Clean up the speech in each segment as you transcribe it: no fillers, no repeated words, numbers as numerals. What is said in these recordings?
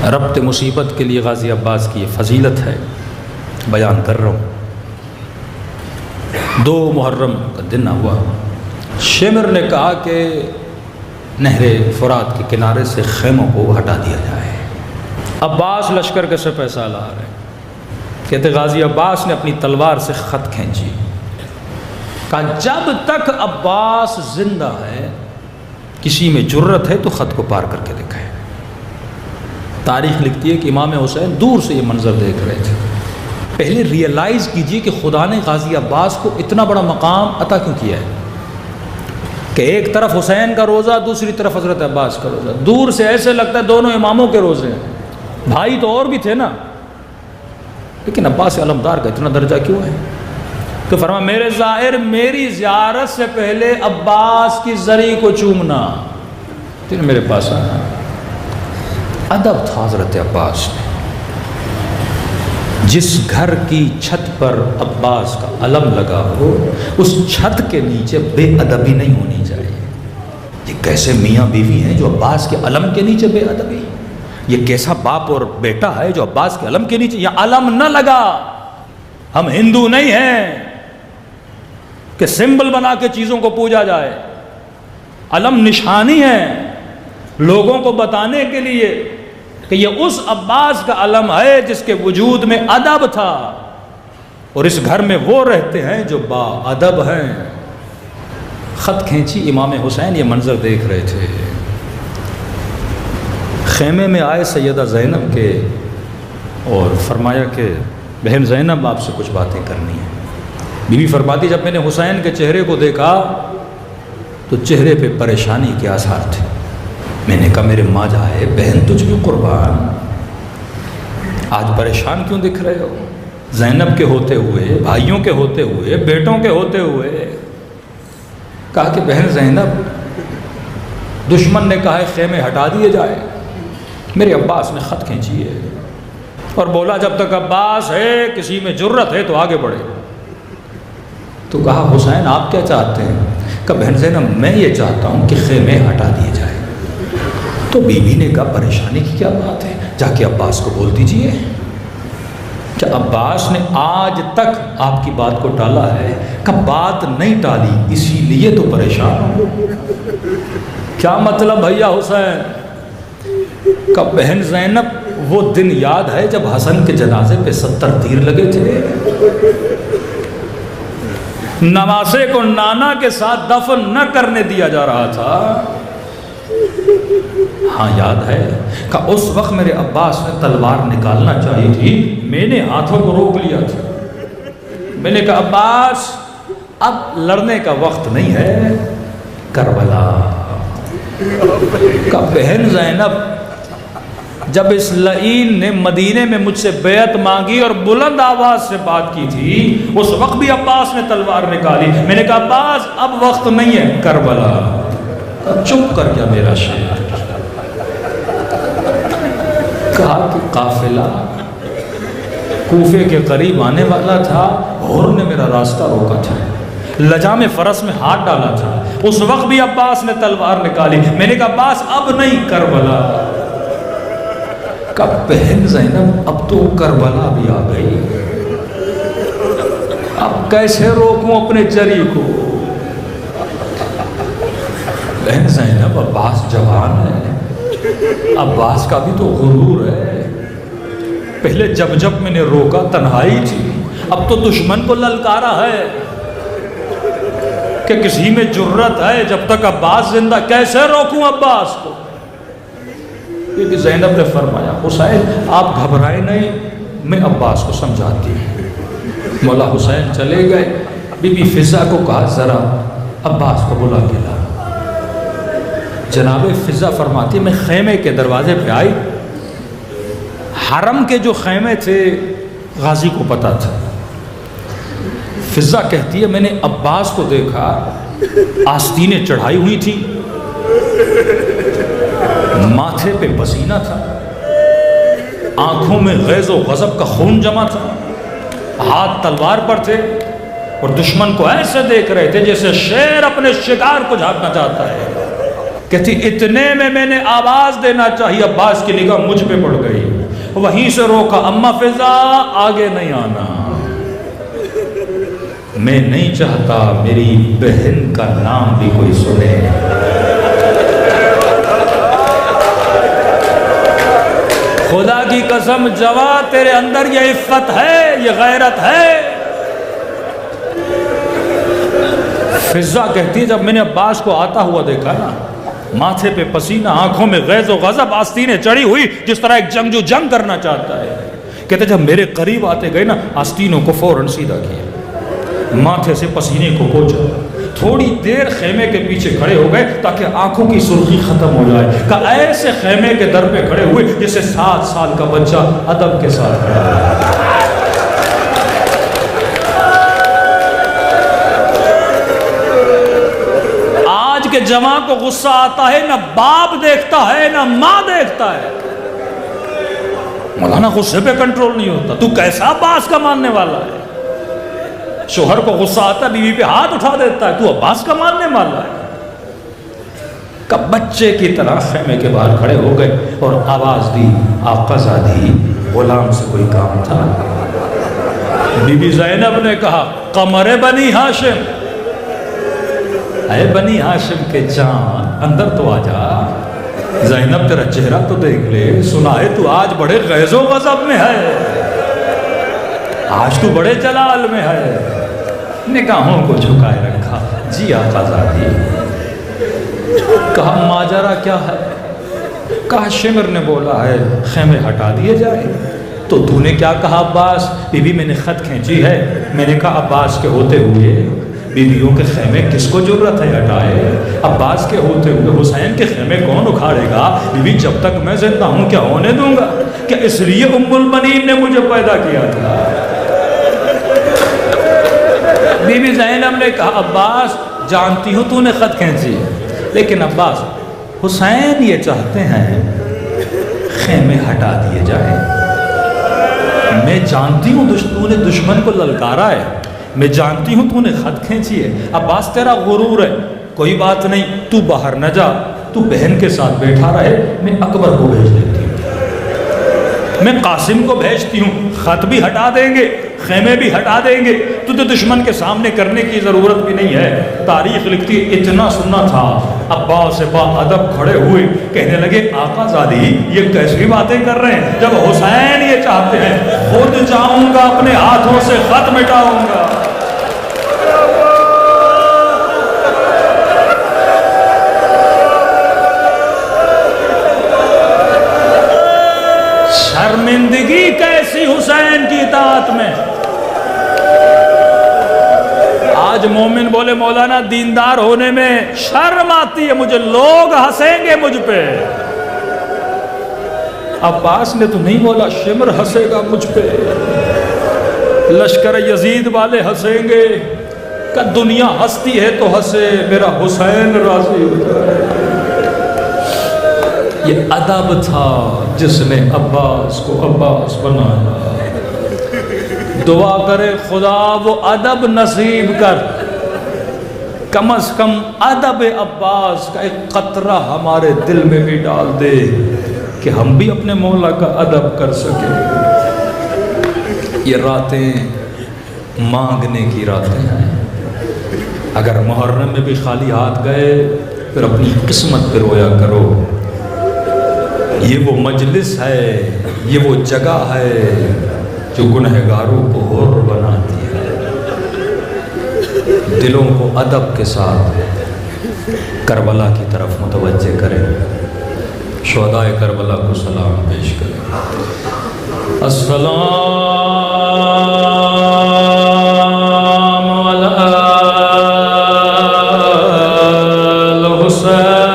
ربط مصیبت کے لیے غازی عباس کی یہ فضیلت ہے، بیان کر رہا ہوں۔ 2 محرم کا دن ہوا، شمر نے کہا کہ نہر فرات کے کنارے سے خیموں کو ہٹا دیا جائے۔ عباس لشکر کے سپہ سالار ہیں، کہتے غازی عباس نے اپنی تلوار سے خط کھینچی، کہا جب تک عباس زندہ ہے کسی میں جرت ہے تو خط کو پار کر کے دکھائے۔ تاریخ لکھتی ہے کہ امام حسین دور سے یہ منظر دیکھ رہے تھے۔ پہلے ریئلائز کیجئے کہ خدا نے غازی عباس کو اتنا بڑا مقام عطا کیوں کیا ہے کہ ایک طرف حسین کا روزہ، دوسری طرف حضرت عباس کا روزہ۔ دور سے ایسے لگتا ہے دونوں اماموں کے روزے ہیں، بھائی تو اور بھی تھے نا، لیکن عباس علمدار کا اتنا درجہ کیوں ہے کہ فرمایا میرے ظاہر میری زیارت سے پہلے عباس کی زری کو چومنا، پھر میرے پاس آنا۔ ادب تھا حضرت عباس میں۔ جس گھر کی چھت پر عباس کا علم لگا ہو اس چھت کے نیچے بے ادبی نہیں ہونی چاہیے۔ یہ کیسے میاں بیوی ہیں جو عباس کے علم کے نیچے بے ادبی؟ یہ کیسا باپ اور بیٹا ہے جو عباس کے علم کے نیچے؟ یہ علم نہ لگا، ہم ہندو نہیں ہیں کہ سمبل بنا کے چیزوں کو پوجا جائے۔ علم نشانی ہے لوگوں کو بتانے کے لیے کہ یہ اس عباس کا علم ہے جس کے وجود میں ادب تھا، اور اس گھر میں وہ رہتے ہیں جو با ادب ہیں۔ خط کھینچی، امام حسین یہ منظر دیکھ رہے تھے۔ خیمے میں آئے سیدہ زینب کے اور فرمایا کہ بہن زینب آپ سے کچھ باتیں کرنی ہیں۔ بیوی فرماتی جب میں نے حسین کے چہرے کو دیکھا تو چہرے پہ پریشانی کے آثار تھے۔ میں نے کہا میرے ماں جائے بہن تجھ بھی قربان، آج پریشان کیوں دکھ رہے ہو؟ زینب کے ہوتے ہوئے، بھائیوں کے ہوتے ہوئے، بیٹوں کے ہوتے ہوئے۔ کہا کہ بہن زینب دشمن نے کہا ہے خیمے ہٹا دیے جائے، میرے عباس نے خط کھینچی ہے اور بولا جب تک عباس ہے کسی میں جرت ہے تو آگے بڑھے۔ تو کہا حسین آپ کیا چاہتے ہیں؟ کہا بہن زینب میں یہ چاہتا ہوں کہ خیمے ہٹا دیے جائے۔ تو بیوی نے کہا پریشانی کی کیا بات ہے، جا کے عباس کو بول دیجئے۔ کیا عباس نے آج تک آپ کی بات کو ٹالا ہے؟ کہ بات نہیں ٹالی اسی لیے تو پریشان ہو۔ کیا مطلب بھیا حسین؟ کہ بہن زینب وہ دن یاد ہے جب حسن کے جنازے پہ 70 تیر لگے تھے، نواسے کو نانا کے ساتھ دفن نہ کرنے دیا جا رہا تھا؟ ہاں یاد ہے کہ اس وقت میرے عباس نے تلوار نکالنا چاہی تھی، میں نے ہاتھوں کو روک لیا تھا۔ میں نے کہا عباس اب لڑنے کا وقت نہیں ہے، کربلا۔ کہ بہن زینب جب اس لعین نے مدینے میں مجھ سے بیعت مانگی اور بلند آواز سے بات کی تھی اس وقت بھی عباس نے تلوار نکالی۔ میں نے کہا عباس اب وقت نہیں ہے، کربلا۔ چپ کر گیا میرا شیر۔ کہا کہ قافلہ کوفے کے قریب آنے والا تھا، ہور نے میرا راستہ روکا تھا، لجام فرس میں ہاتھ ڈالا تھا، اس وقت بھی عباس نے تلوار نکالی۔ میں نے کہا عباس اب نہیں، کربلا۔ کب بہن زینب اب تو کربلا بھی آ گئی، اب کیسے روکوں اپنے چری کو؟ بہن زینب عباس جوان ہے، عباس کا بھی تو غرور ہے، پہلے جب میں نے روکا تنہائی تھی، اب تو دشمن کو للکارا ہے کہ کسی میں جرت ہے، جب تک عباس زندہ کیسے روکوں عباس کو؟ کیونکہ زینب نے فرمایا حسین آپ گھبرائیں نہیں، میں عباس کو سمجھاتی ہوں۔ مولا حسین چلے گئے، بی بی فضہ کو کہا ذرا عباس کو بلا کے لا۔ جناب فضہ فرماتی میں خیمے کے دروازے پہ آئی، حرم کے جو خیمے تھے غازی کو پتا تھا۔ فضہ کہتی ہے میں نے عباس کو دیکھا، آستینیں چڑھائی ہوئی تھی، ماتھے پہ پسینہ تھا، آنکھوں میں غیظ و غضب کا خون جمع تھا، ہاتھ تلوار پر تھے اور دشمن کو ایسے دیکھ رہے تھے جیسے شیر اپنے شکار کو جھانکنا چاہتا ہے۔ کہتی اتنے میں نے آواز دینا چاہیے، عباس کی نگاہ مجھ پہ پڑ گئی، وہیں سے روکا، اما فضا آگے نہیں آنا، میں نہیں چاہتا میری بہن کا نام بھی کوئی سنے۔ خدا کی قسم جوا، تیرے اندر یہ عفت ہے، یہ غیرت ہے۔ فضا کہتی ہے جب میں نے عباس کو آتا ہوا دیکھا نا، ماتھے پہ پسینہ، آنکھوں میں غیظ و غضب، آستینیں چڑھی ہوئی جس طرح ایک جنگجو جنگ کرنا چاہتا ہے، کہتے جب میرے قریب آتے گئے نا، آستینوں کو فوراً سیدھا کیا، ماتھے سے پسینے کو پوچھا، تھوڑی دیر خیمے کے پیچھے کھڑے ہو گئے تاکہ آنکھوں کی سرخی ختم ہو جائے، کہ ایسے خیمے کے در پہ کھڑے ہوئے جیسے 7 سال کا بچہ ادب کے ساتھ کھڑا ہے۔ آج کے جوان کو غصہ آتا ہے، نہ باپ دیکھتا ہے نہ ماں دیکھتا ہے، مولانا غصے پہ کنٹرول نہیں ہوتا، تو کیسا عباس کا ماننے والا ہے؟ شوہر کو غصہ آتا ہے، بیوی پہ ہاتھ اٹھا دیتا ہے، تو عباس کا ماننے والا ہے؟ کہ بچے کی طرح خیمے کے باہر کھڑے ہو گئے اور آواز دی، آقا زادی غلام سے کوئی کام تھا؟ بی بی زینب نے کہا، قمر بنی ہاشم، اے بنی ہاشم کے چاند اندر تو آ جا، زینب تیرا چہرہ تو دیکھ لے، سنا ہے تو آج بڑے غیظ و غضب میں ہے، آج تو بڑے جلال میں ہے۔ نگاہوں کو جھکائے رکھا، جی آقا زادی۔ کہا ماجرا کیا ہے؟ کہا شمر نے بولا ہے خیمے ہٹا دیے جائیں۔ تو تو نے کیا کہا عباس؟ بی بی میں نے خط کھینچی ہے، میں نے کہا عباس کے ہوتے ہوئے بیویوں کے خیمے کس کو ضرورت ہے ہٹائے؟ عباس کے ہوتے ہوئے حسین کے خیمے کون اکھاڑے گا؟ بیوی جب تک میں زندہ ہوں کیا ہونے دوں گا؟ کیا اس لیے ام البنین نے مجھے پیدا کیا تھا؟ بی بی زینب نے کہا عباس جانتی ہوں تو نے خط کھینچی، لیکن عباس حسین یہ چاہتے ہیں خیمے ہٹا دیے جائیں۔ میں جانتی ہوں تو نے دشمن کو للکارا ہے، میں جانتی ہوں تو نے خط کھینچی ہے، عباس تیرا غرور ہے، کوئی بات نہیں، تو باہر نہ جا، تو بہن کے ساتھ بیٹھا رہے، میں اکبر کو بھیج دیتی ہوں، میں قاسم کو بھیجتی ہوں، خط بھی ہٹا دیں گے، خیمے بھی ہٹا دیں گے، تجھے دشمن کے سامنے کرنے کی ضرورت بھی نہیں ہے۔ تاریخ لکھتی ہے اتنا سننا تھا، عباس با ادب کھڑے ہوئے کہنے لگے آقا زادی یہ کیسی باتیں کر رہے ہیں؟ جب حسین یہ چاہتے ہیں خود جاؤں گا اپنے ہاتھوں سے خط مٹاؤں گا۔ شرمندگی کیسی حسین کی اطاعت میں۔ آج مومن بولے مولانا دیندار ہونے میں شرم آتی ہے مجھے، لوگ ہنسیں گے مجھ پہ۔ عباس نے تو نہیں بولا شمر ہنسے گا مجھ پہ، لشکر یزید والے ہنسیں گے، کہ دنیا ہنستی ہے تو ہنسے، میرا حسین راضی ہو جائے۔ یہ ادب تھا جس نے عباس کو عباس بنایا۔ دعا کرے خدا وہ ادب نصیب کر، کم از کم ادب عباس کا ایک قطرہ ہمارے دل میں بھی ڈال دے کہ ہم بھی اپنے مولا کا ادب کر سکیں۔ یہ راتیں مانگنے کی راتیں ہیں، اگر محرم میں بھی خالی ہاتھ گئے پھر اپنی قسمت پہ رویا کرو۔ یہ وہ مجلس ہے، یہ وہ جگہ ہے جو گنہگاروں کو حر بناتی ہے۔ دلوں کو ادب کے ساتھ کربلا کی طرف متوجہ کریں، شہدائے کربلا کو سلام پیش کریں۔ السلام علی الحسین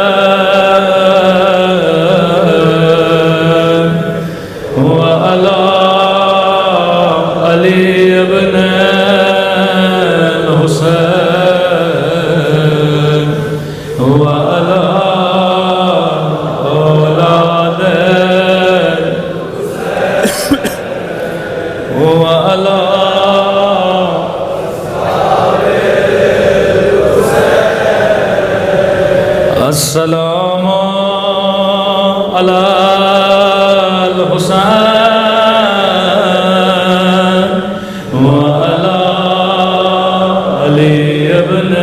وعلی علی ابن الحسین وعلی اولاد وعلی الحسين وعلى علي ابن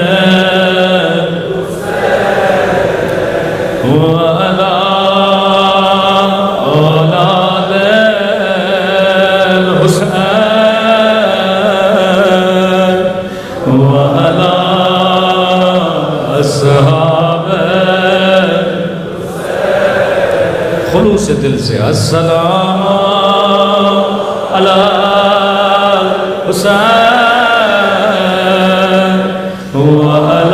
وعلى أولاد الحسين وعلى أصحاب خلوص دل سے السلام علی حسین وعلی